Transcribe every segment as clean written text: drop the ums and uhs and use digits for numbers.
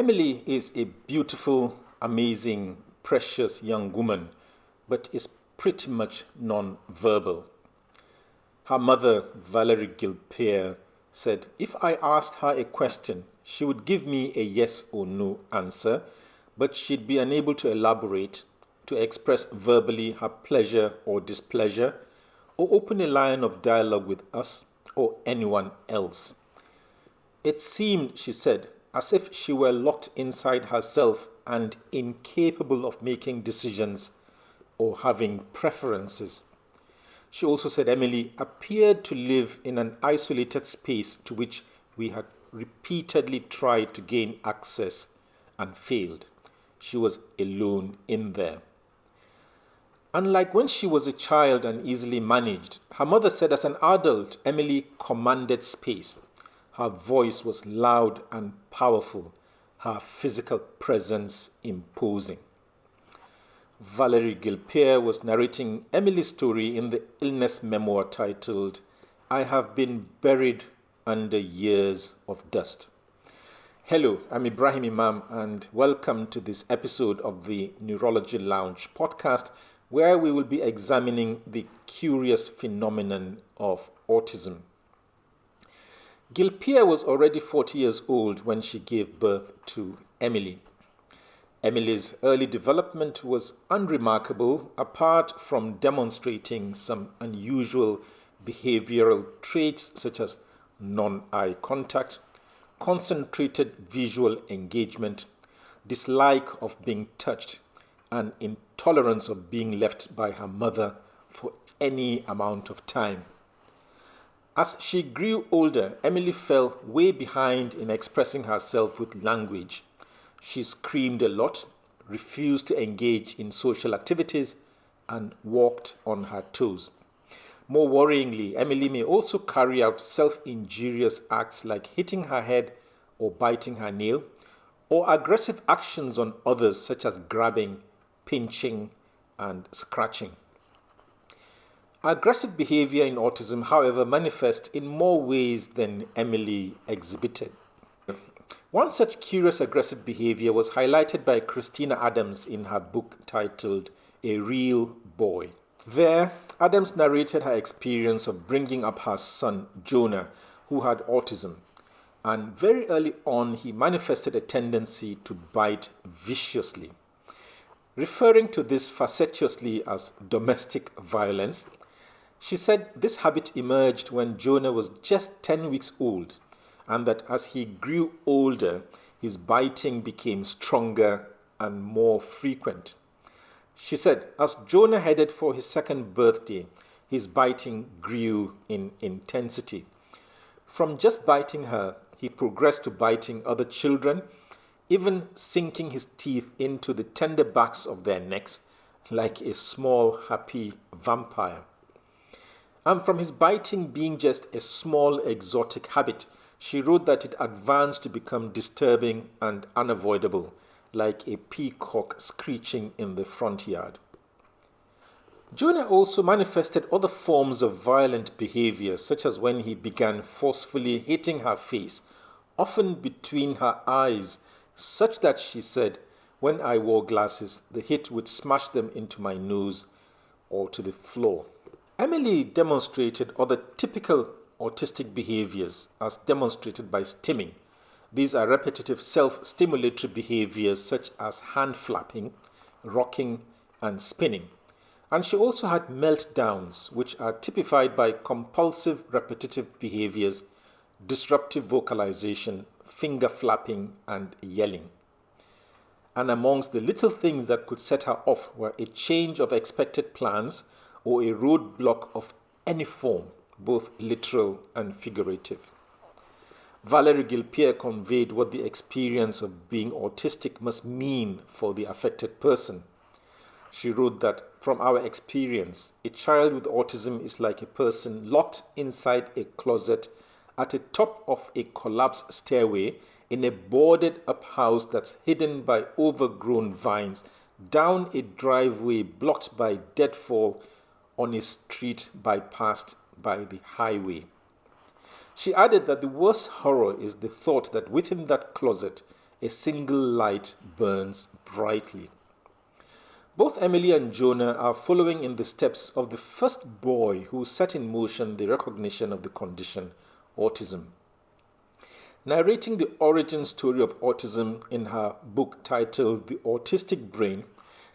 Emily is a beautiful, amazing, precious young woman, but is pretty much non-verbal. Her mother, Valarie Gilpeer, said if I asked her a question, she would give me a yes or no answer, but she'd be unable to elaborate, to express verbally her pleasure or displeasure, or open a line of dialogue with us or anyone else. It seemed, she said, as if she were locked inside herself and incapable of making decisions or having preferences. She also said Emily appeared to live in an isolated space to which we had repeatedly tried to gain access and failed. She was alone in there. Unlike when she was a child and easily managed, her mother said as an adult, Emily commanded space. Her voice was loud and powerful, her physical presence imposing. Valarie Gilpeer was narrating Emily's story in the illness memoir titled, I Have Been Buried Under Years of Dust. Hello, I'm Ibrahim Imam and welcome to this episode of the Neurology Lounge podcast, where we will be examining the curious phenomenon of autism. Gilpeer was already 40 years old when she gave birth to Emily. Emily's early development was unremarkable apart from demonstrating some unusual behavioral traits such as non-eye contact, concentrated visual engagement, dislike of being touched, and intolerance of being left by her mother for any amount of time. As she grew older, Emily fell way behind in expressing herself with language. She screamed a lot, refused to engage in social activities, and walked on her toes. More worryingly, Emily may also carry out self-injurious acts like hitting her head or biting her nail, or aggressive actions on others such as grabbing, pinching, and scratching. Aggressive behavior in autism, however, manifests in more ways than Emily exhibited. One such curious aggressive behavior was highlighted by Christina Adams in her book titled A Real Boy. There, Adams narrated her experience of bringing up her son, Jonah, who had autism. And very early on, he manifested a tendency to bite viciously. Referring to this facetiously as domestic violence, she said this habit emerged when Jonah was just 10 weeks old, and that as he grew older, his biting became stronger and more frequent. She said, as Jonah headed for his second birthday, his biting grew in intensity. From just biting her, he progressed to biting other children, even sinking his teeth into the tender backs of their necks like a small, happy vampire. And from his biting being just a small, exotic habit, she wrote that it advanced to become disturbing and unavoidable, like a peacock screeching in the front yard. Jonah also manifested other forms of violent behavior, such as when he began forcefully hitting her face, often between her eyes, such that she said, when I wore glasses, the hit would smash them into my nose or to the floor. Emily demonstrated other typical autistic behaviors as demonstrated by stimming. These are repetitive self-stimulatory behaviors such as hand flapping, rocking, and spinning. And she also had meltdowns, which are typified by compulsive repetitive behaviors, disruptive vocalization, finger flapping, and yelling. And amongst the little things that could set her off were a change of expected plans or a roadblock of any form, both literal and figurative. Valarie Gilpeer conveyed what the experience of being autistic must mean for the affected person. She wrote that, from our experience, a child with autism is like a person locked inside a closet at the top of a collapsed stairway in a boarded-up house that's hidden by overgrown vines, down a driveway blocked by deadfall on a street bypassed by the highway. She added that the worst horror is the thought that within that closet, a single light burns brightly. Both Emily and Jonah are following in the steps of the first boy who set in motion the recognition of the condition, autism. Narrating the origin story of autism in her book titled The Autistic Brain,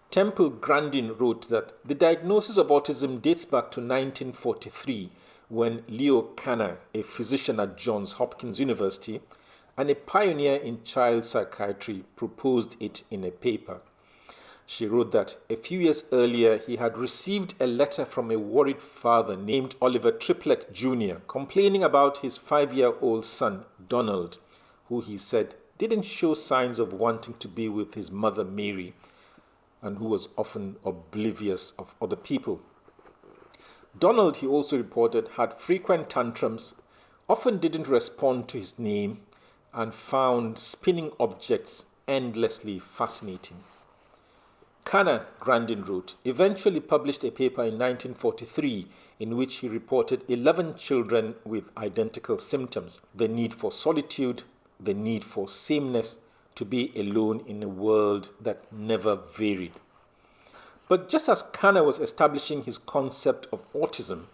Temple Grandin wrote that the diagnosis of autism dates back to 1943 when Leo Kanner, a physician at Johns Hopkins University and a pioneer in child psychiatry, proposed it in a paper. She wrote that a few years earlier he had received a letter from a worried father named Oliver Triplett Jr. complaining about his 5-year-old son, Donald, who he said didn't show signs of wanting to be with his mother Mary and who was often oblivious of other people. Donald, he also reported, had frequent tantrums, often didn't respond to his name, and found spinning objects endlessly fascinating. Kanner, Grandin wrote, eventually published a paper in 1943 in which he reported 11 children with identical symptoms: the need for solitude, the need for sameness, to be alone in a world that never varied. But just as Kanner was establishing his concept of autism,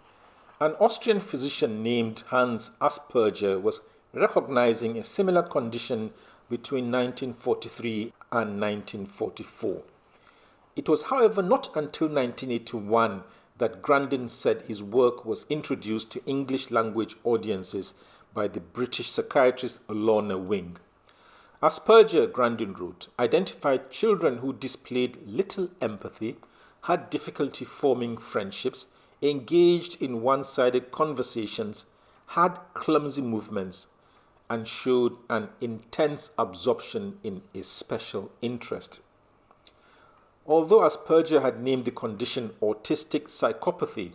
an Austrian physician named Hans Asperger was recognizing a similar condition between 1943 and 1944. It was, however, not until 1981 that Grandin said his work was introduced to English language audiences by the British psychiatrist Lorna Wing. Asperger, Grandin wrote, identified children who displayed little empathy, had difficulty forming friendships, engaged in one-sided conversations, had clumsy movements, and showed an intense absorption in a special interest. Although Asperger had named the condition autistic psychopathy,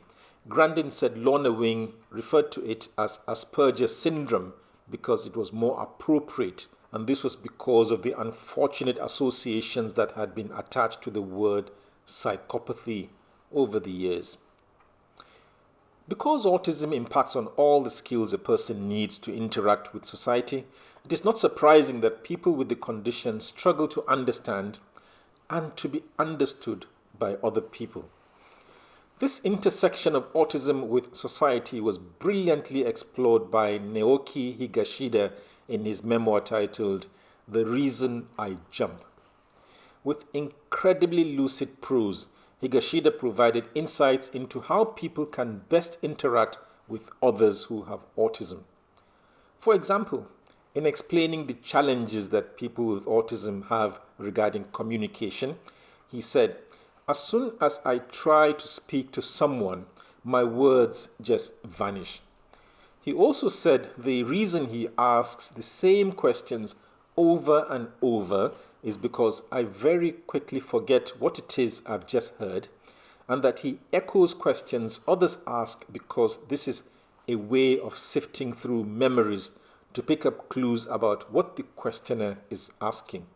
Grandin said Lorna Wing referred to it as Asperger syndrome because it was more appropriate, and this was because of the unfortunate associations that had been attached to the word psychopathy over the years. Because autism impacts on all the skills a person needs to interact with society, it is not surprising that people with the condition struggle to understand and to be understood by other people. This intersection of autism with society was brilliantly explored by Naoki Higashida in his memoir titled The Reason I Jump. With incredibly lucid prose, Higashida provided insights into how people can best interact with others who have autism. For example, in explaining the challenges that people with autism have regarding communication, he said, "As soon as I try to speak to someone, my words just vanish." He also said the reason he asks the same questions over and over is because I very quickly forget what it is I've just heard, and that he echoes questions others ask because this is a way of sifting through memories to pick up clues about what the questioner is asking.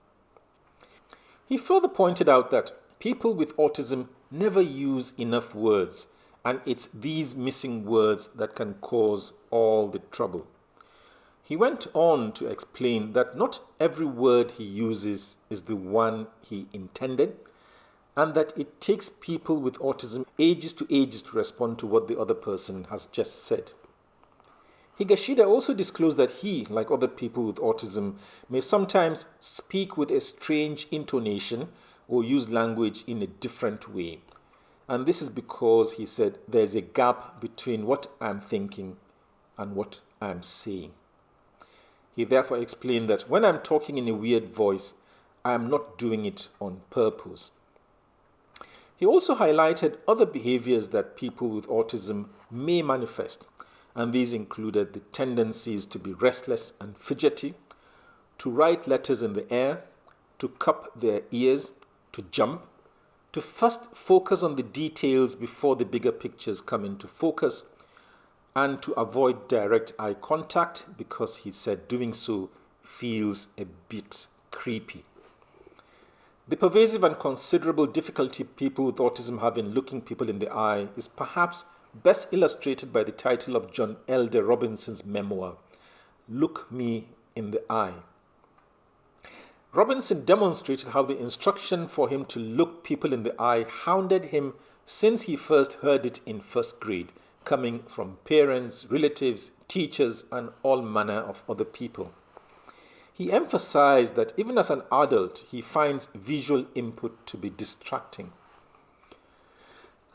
He further pointed out that people with autism never use enough words, and it's these missing words that can cause all the trouble. He went on to explain that not every word he uses is the one he intended, and that it takes people with autism ages to respond to what the other person has just said. Higashida also disclosed that he, like other people with autism, may sometimes speak with a strange intonation or use language in a different way. And this is because, he said, there's a gap between what I'm thinking and what I'm saying. He therefore explained that when I'm talking in a weird voice, I am not doing it on purpose. He also highlighted other behaviors that people with autism may manifest, and these included the tendencies to be restless and fidgety, to write letters in the air, to cup their ears, to jump, to first focus on the details before the bigger pictures come into focus, and to avoid direct eye contact because he said doing so feels a bit creepy. The pervasive and considerable difficulty people with autism have in looking people in the eye is perhaps best illustrated by the title of John Elder Robinson's memoir, Look Me in the Eye. Robinson demonstrated how the instruction for him to look people in the eye hounded him since he first heard it in first grade, coming from parents, relatives, teachers, and all manner of other people. He emphasized that even as an adult, he finds visual input to be distracting.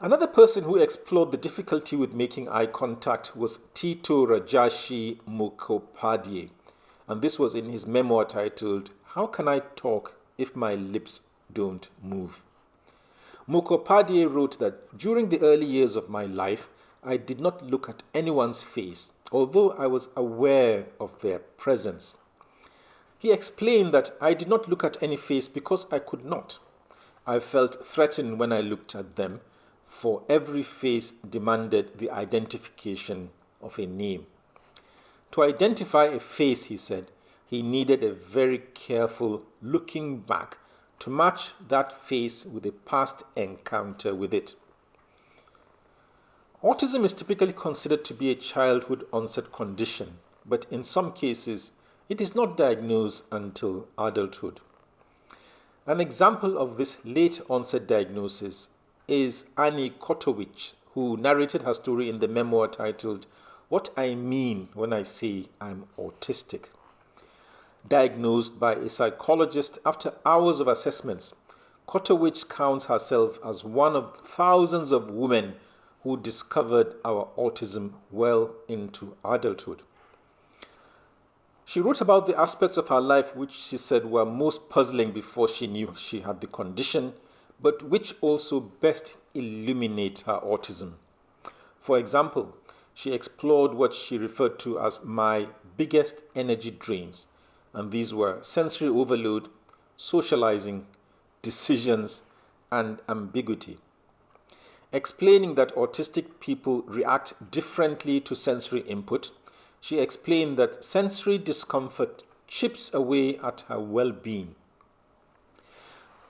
Another person who explored the difficulty with making eye contact was Tito Rajarshi Mukhopadhyay, and this was in his memoir titled, "How Can I Talk If My Lips Don't Move?" Mukhopadhyay wrote that during the early years of my life, I did not look at anyone's face, although I was aware of their presence. He explained that I did not look at any face because I could not. I felt threatened when I looked at them, for every face demanded the identification of a name. To identify a face, he said, he needed a very careful looking back to match that face with a past encounter with it. Autism is typically considered to be a childhood onset condition, but in some cases, it is not diagnosed until adulthood. An example of this late onset diagnosis is Annie Kotowicz, who narrated her story in the memoir titled, "What I Mean When I Say I'm Autistic." Diagnosed by a psychologist after hours of assessments, Kotowicz counts herself as one of thousands of women who discovered our autism well into adulthood. She wrote about the aspects of her life which she said were most puzzling before she knew she had the condition, but which also best illuminate her autism. For example, she explored what she referred to as my biggest energy drains, and these were sensory overload, socializing, decisions, and ambiguity. Explaining that autistic people react differently to sensory input, she explained that sensory discomfort chips away at her well-being.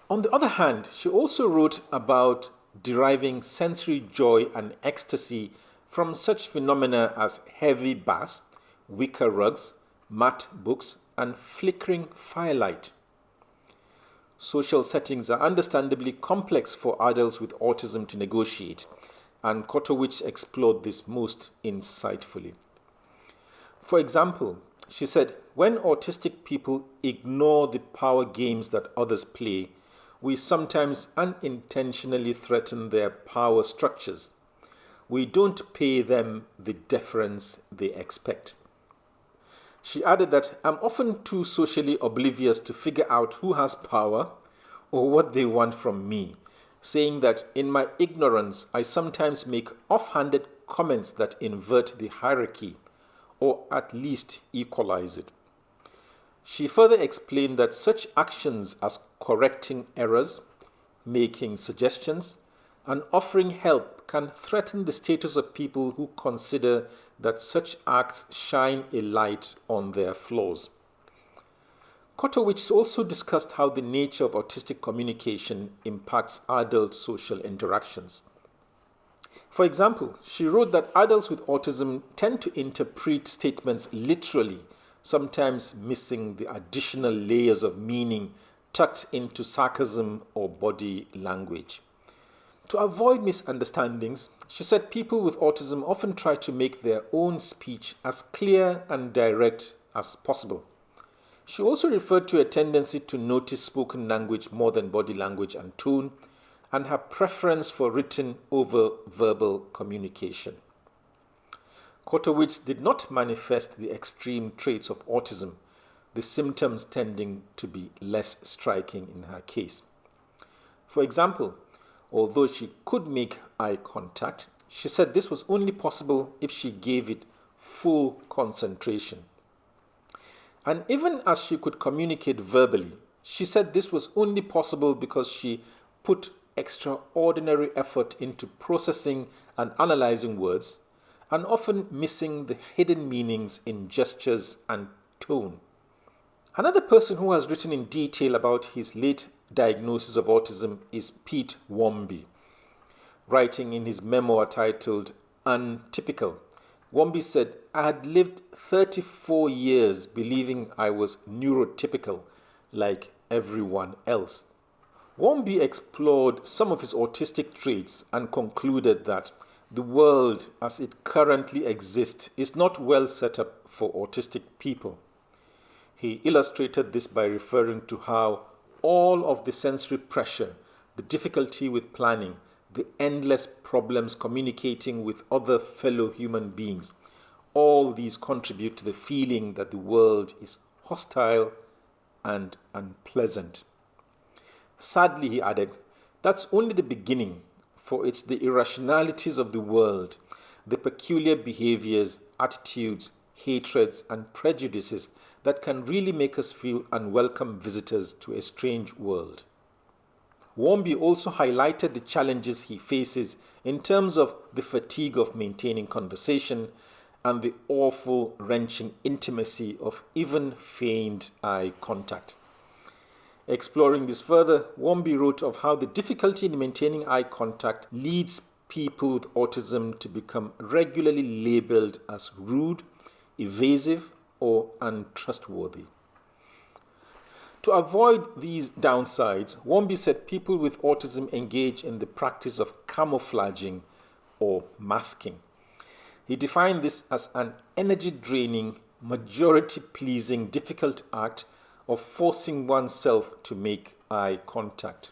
On the other hand, she also wrote about deriving sensory joy and ecstasy from such phenomena as heavy bass, wicker rugs, matte books, and flickering firelight. Social settings are understandably complex for adults with autism to negotiate, and Kotowicz explored this most insightfully. For example, she said, when autistic people ignore the power games that others play, we sometimes unintentionally threaten their power structures. We don't pay them the deference they expect. She added that I'm often too socially oblivious to figure out who has power or what they want from me, saying that in my ignorance, I sometimes make offhanded comments that invert the hierarchy or at least equalize it. She further explained that such actions as correcting errors, making suggestions, and offering help can threaten the status of people who consider that such acts shine a light on their flaws. Kotowicz also discussed how the nature of autistic communication impacts adult social interactions. For example, she wrote that adults with autism tend to interpret statements literally, sometimes missing the additional layers of meaning tucked into sarcasm or body language. To avoid misunderstandings, she said people with autism often try to make their own speech as clear and direct as possible. She also referred to a tendency to notice spoken language more than body language and tone, and her preference for written over verbal communication. Kotowicz did not manifest the extreme traits of autism, the symptoms tending to be less striking in her case. For example, although she could make eye contact, she said this was only possible if she gave it full concentration. And even as she could communicate verbally, she said this was only possible because she put extraordinary effort into processing and analyzing words, and often missing the hidden meanings in gestures and tone. Another person who has written in detail about his late diagnosis of autism is Pete Wharmby. Writing in his memoir titled Untypical, Wharmby said, I had lived 34 years believing I was neurotypical, like everyone else. Wharmby explored some of his autistic traits and concluded that the world as it currently exists is not well set up for autistic people. He illustrated this by referring to how all of the sensory pressure, the difficulty with planning, the endless problems communicating with other fellow human beings, all these contribute to the feeling that the world is hostile and unpleasant. Sadly, he added, that's only the beginning, for it's the irrationalities of the world, the peculiar behaviors, attitudes, hatreds, and prejudices that can really make us feel unwelcome visitors to a strange world. Wharmby also highlighted the challenges he faces in terms of the fatigue of maintaining conversation and the awful, wrenching intimacy of even feigned eye contact. Exploring this further, Wharmby wrote of how the difficulty in maintaining eye contact leads people with autism to become regularly labeled as rude, evasive, or untrustworthy. To avoid these downsides, Wharmby said people with autism engage in the practice of camouflaging or masking. He defined this as an energy-draining, majority-pleasing, difficult act of forcing oneself to make eye contact.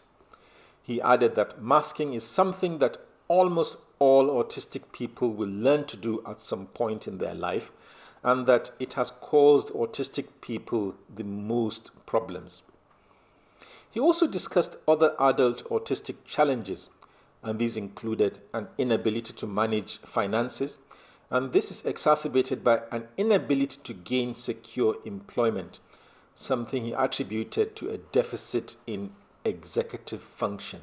He added that masking is something that almost all autistic people will learn to do at some point in their life, and that it has caused autistic people the most problems. He also discussed other adult autistic challenges, and these included an inability to manage finances, and this is exacerbated by an inability to gain secure employment, something he attributed to a deficit in executive function.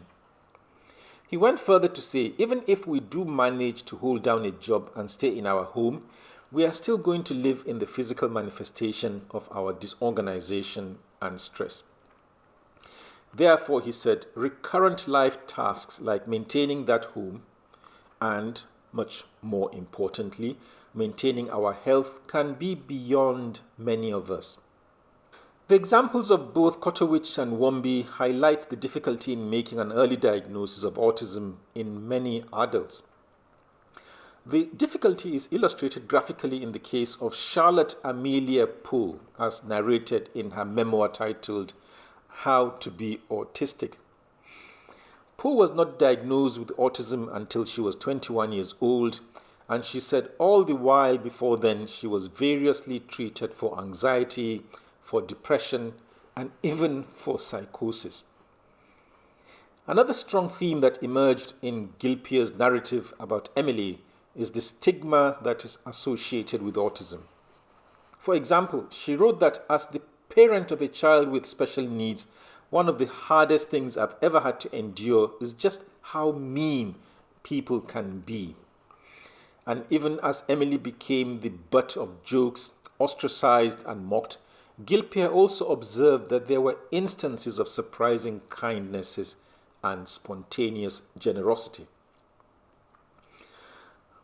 He went further to say, even if we do manage to hold down a job and stay in our home, we are still going to live in the physical manifestation of our disorganization and stress. Therefore, he said, recurrent life tasks like maintaining that home and, much more importantly, maintaining our health can be beyond many of us. The examples of both Kotowicz and Wharmby highlight the difficulty in making an early diagnosis of autism in many adults. The difficulty is illustrated graphically in the case of Charlotte Amelia Poe, as narrated in her memoir titled How to Be Autistic. Poe was not diagnosed with autism until she was 21 years old, and she said all the while before then she was variously treated for anxiety, for depression, and even for psychosis. Another strong theme that emerged in Gilpeer's narrative about Emily is the stigma that is associated with autism. For example, she wrote that as the parent of a child with special needs, one of the hardest things I've ever had to endure is just how mean people can be. And even as Emily became the butt of jokes, ostracized and mocked, Gilpeer also observed that there were instances of surprising kindnesses and spontaneous generosity.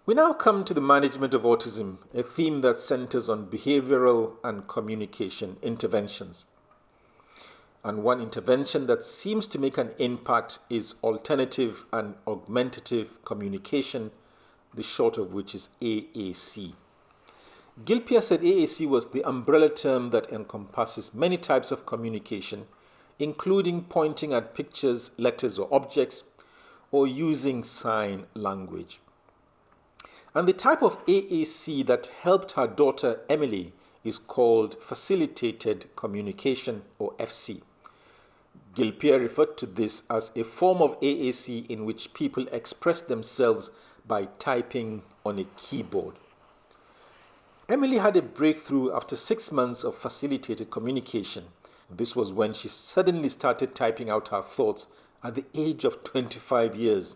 We now come to the management of autism, a theme that centers on behavioral and communication interventions. And one intervention that seems to make an impact is alternative and augmentative communication, the short of which is AAC. Gilpeer said AAC was the umbrella term that encompasses many types of communication, including pointing at pictures, letters, or objects, or using sign language. And the type of AAC that helped her daughter Emily is called facilitated communication, or FC. Gilpeer referred to this as a form of AAC in which people express themselves by typing on a keyboard. Emily had a breakthrough after 6 months of facilitated communication. This was when she suddenly started typing out her thoughts at the age of 25 years.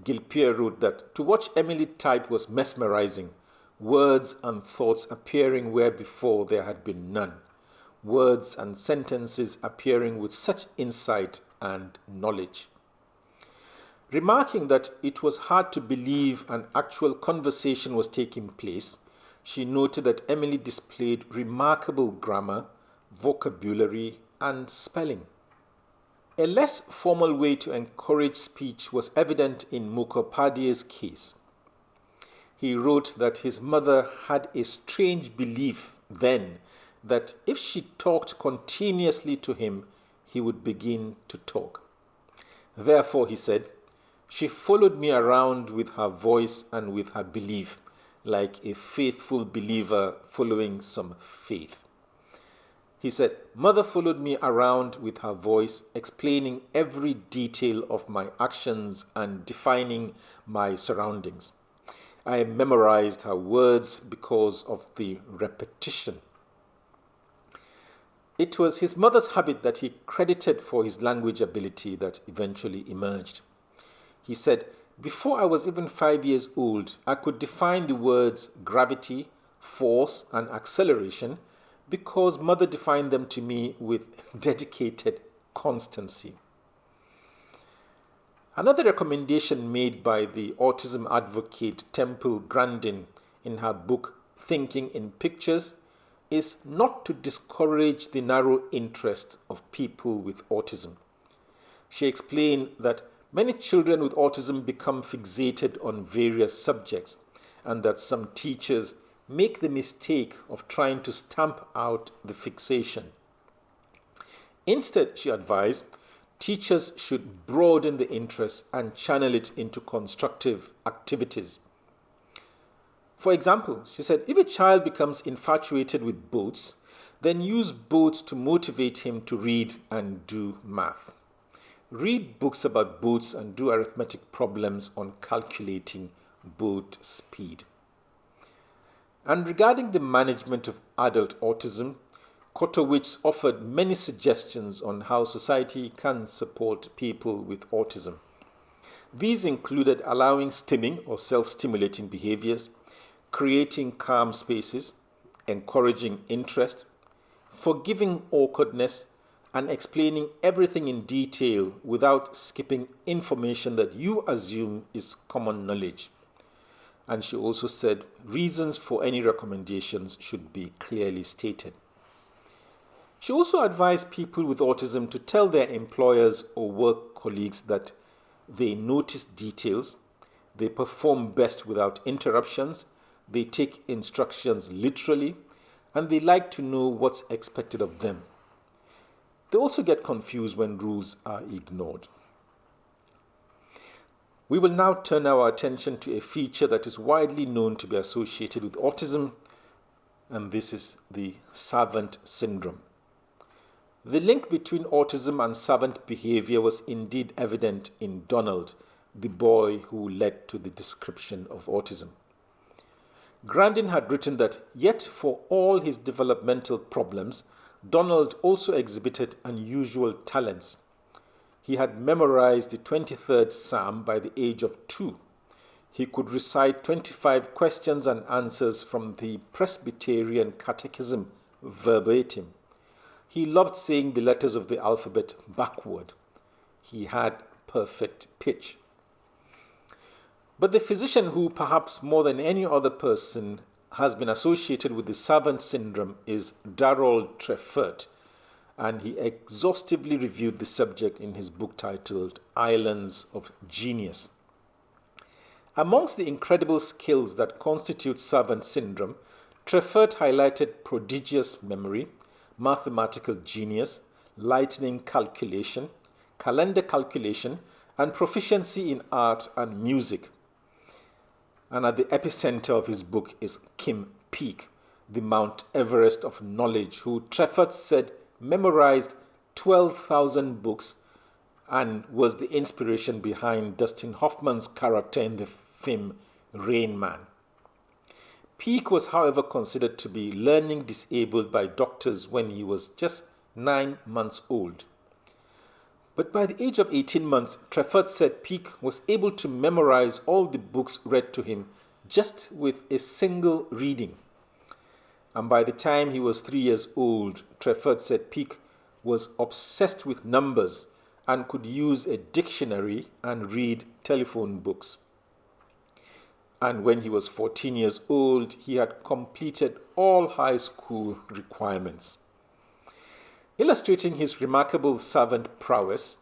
Gilpeer wrote that to watch Emily type was mesmerizing, words and thoughts appearing where before there had been none, words and sentences appearing with such insight and knowledge. Remarking that it was hard to believe an actual conversation was taking place, she noted that Emily displayed remarkable grammar, vocabulary, and spelling. A less formal way to encourage speech was evident in Mukhopadhyay's case. He wrote that his mother had a strange belief then that if she talked continuously to him, he would begin to talk. Therefore, he said, she followed me around with her voice and with her belief, like a faithful believer following some faith. He said, Mother followed me around with her voice, explaining every detail of my actions and defining my surroundings. I memorized her words because of the repetition. It was his mother's habit that he credited for his language ability that eventually emerged. He said, before I was even 5 years old, I could define the words gravity, force, and acceleration because mother defined them to me with dedicated constancy. Another recommendation made by the autism advocate Temple Grandin in her book Thinking in Pictures is not to discourage the narrow interest of people with autism. She explained that many children with autism become fixated on various subjects and that some teachers make the mistake of trying to stamp out the fixation. Instead, she advised, teachers should broaden the interest and channel it into constructive activities. For example, she said, if a child becomes infatuated with boats, then use boats to motivate him to read and do math. Read books about boats and do arithmetic problems on calculating boat speed. And regarding the management of adult autism, Kotowicz offered many suggestions on how society can support people with autism. These included allowing stimming or self-stimulating behaviors, creating calm spaces, encouraging interest, forgiving awkwardness, and explaining everything in detail without skipping information that you assume is common knowledge. And she also said reasons for any recommendations should be clearly stated. She also advised people with autism to tell their employers or work colleagues that they notice details, they perform best without interruptions, they take instructions literally, and they like to know what's expected of them. They also get confused when rules are ignored. We will now turn our attention to a feature that is widely known to be associated with autism, and this is the servant syndrome. The link between autism and servant behavior was indeed evident in Donald, the boy who led to the description of autism. Grandin had written that, yet for all his developmental problems, Donald also exhibited unusual talents. He had memorized the 23rd Psalm by the age of 2. He could recite 25 questions and answers from the Presbyterian Catechism verbatim. He loved saying the letters of the alphabet backward. He had perfect pitch. But the physician who, perhaps more than any other person, has been associated with the servant syndrome is Darrell Trefort, and he exhaustively reviewed the subject in his book titled Islands of Genius. Amongst the incredible skills that constitute servant syndrome, Trefort highlighted prodigious memory, mathematical genius, lightning calculation, calendar calculation, and proficiency in art and music. And at the epicenter of his book is Kim Peek, the Mount Everest of knowledge, who Trefort said memorized 12,000 books and was the inspiration behind Dustin Hoffman's character in the film Rain Man. Peek was, however, considered to be learning disabled by doctors when he was just 9 months old. But by the age of 18 months, Trefort said Peek was able to memorize all the books read to him just with a single reading. And by the time he was 3 years old, Trefort said Peek was obsessed with numbers and could use a dictionary and read telephone books. And when he was 14 years old, he had completed all high school requirements. Illustrating his remarkable savant prowess,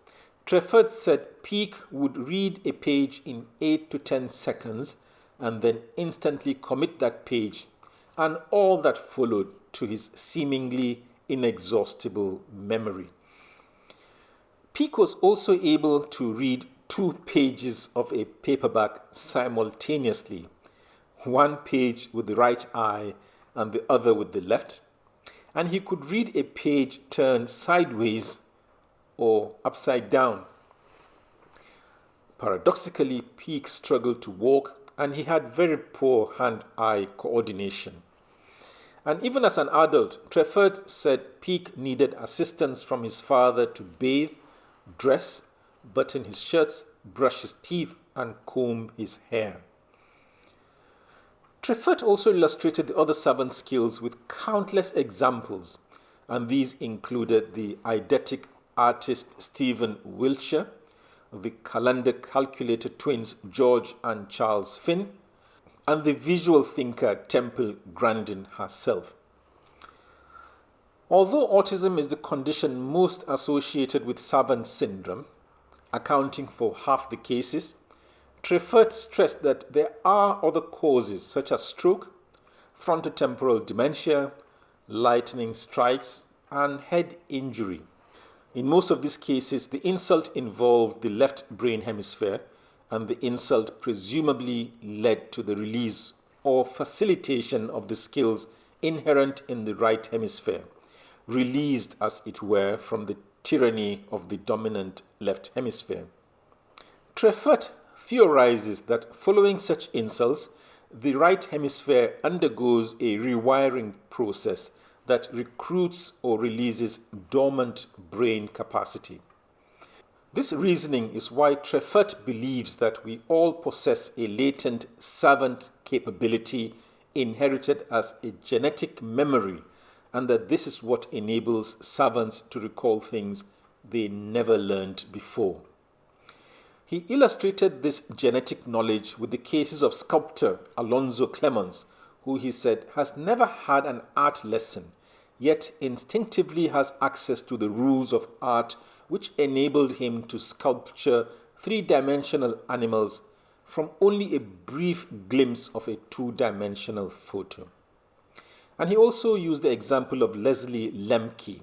Trefort said Peake would read a page in 8 to 10 seconds and then instantly commit that page and all that followed to his seemingly inexhaustible memory. Peake was also able to read 2 pages of a paperback simultaneously, one page with the right eye and the other with the left, and he could read a page turned sideways or upside down. Paradoxically, Peake struggled to walk and he had very poor hand-eye coordination. And even as an adult, Trefort said Peake needed assistance from his father to bathe, dress, button his shirts, brush his teeth, and comb his hair. Trefort also illustrated the other savant skills with countless examples, and these included the eidetic artist Stephen Wiltshire, the calendar calculator twins George and Charles Finn, and the visual thinker Temple Grandin herself. Although autism is the condition most associated with savant syndrome, accounting for half the cases, Trefort stressed that there are other causes such as stroke, frontotemporal dementia, lightning strikes, and head injury. In most of these cases, the insult involved the left brain hemisphere, and the insult presumably led to the release or facilitation of the skills inherent in the right hemisphere, released as it were from the tyranny of the dominant left hemisphere. Trefort theorizes that following such insults, the right hemisphere undergoes a rewiring process that recruits or releases dormant brain capacity. This reasoning is why Trefort believes that we all possess a latent savant capability inherited as a genetic memory, and that this is what enables savants to recall things they never learned before. He illustrated this genetic knowledge with the cases of sculptor Alonzo Clemons, who he said has never had an art lesson, yet instinctively has access to the rules of art which enabled him to sculpture 3-dimensional animals from only a brief glimpse of a 2-dimensional photo. And he also used the example of Leslie Lemke,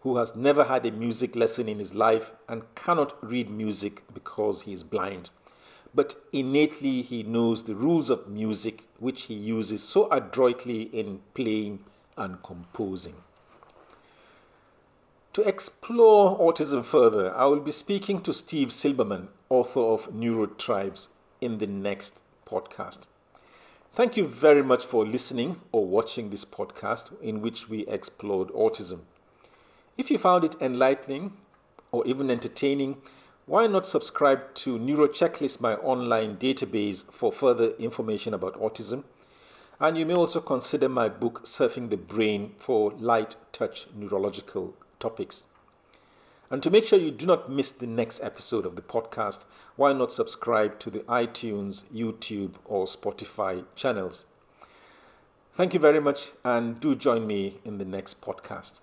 who has never had a music lesson in his life and cannot read music because he is blind. But innately he knows the rules of music, which he uses so adroitly in playing and composing. To explore autism further, I will be speaking to Steve Silberman, author of Neurotribes, in the next podcast. Thank you very much for listening or watching this podcast in which we explored autism. If you found it enlightening or even entertaining, why not subscribe to NeuroChecklist, my online database, for further information about autism? And you may also consider my book, Surfing the Brain, for light touch neurological topics. And to make sure you do not miss the next episode of the podcast, why not subscribe to the iTunes, YouTube, or Spotify channels? Thank you very much, and do join me in the next podcast.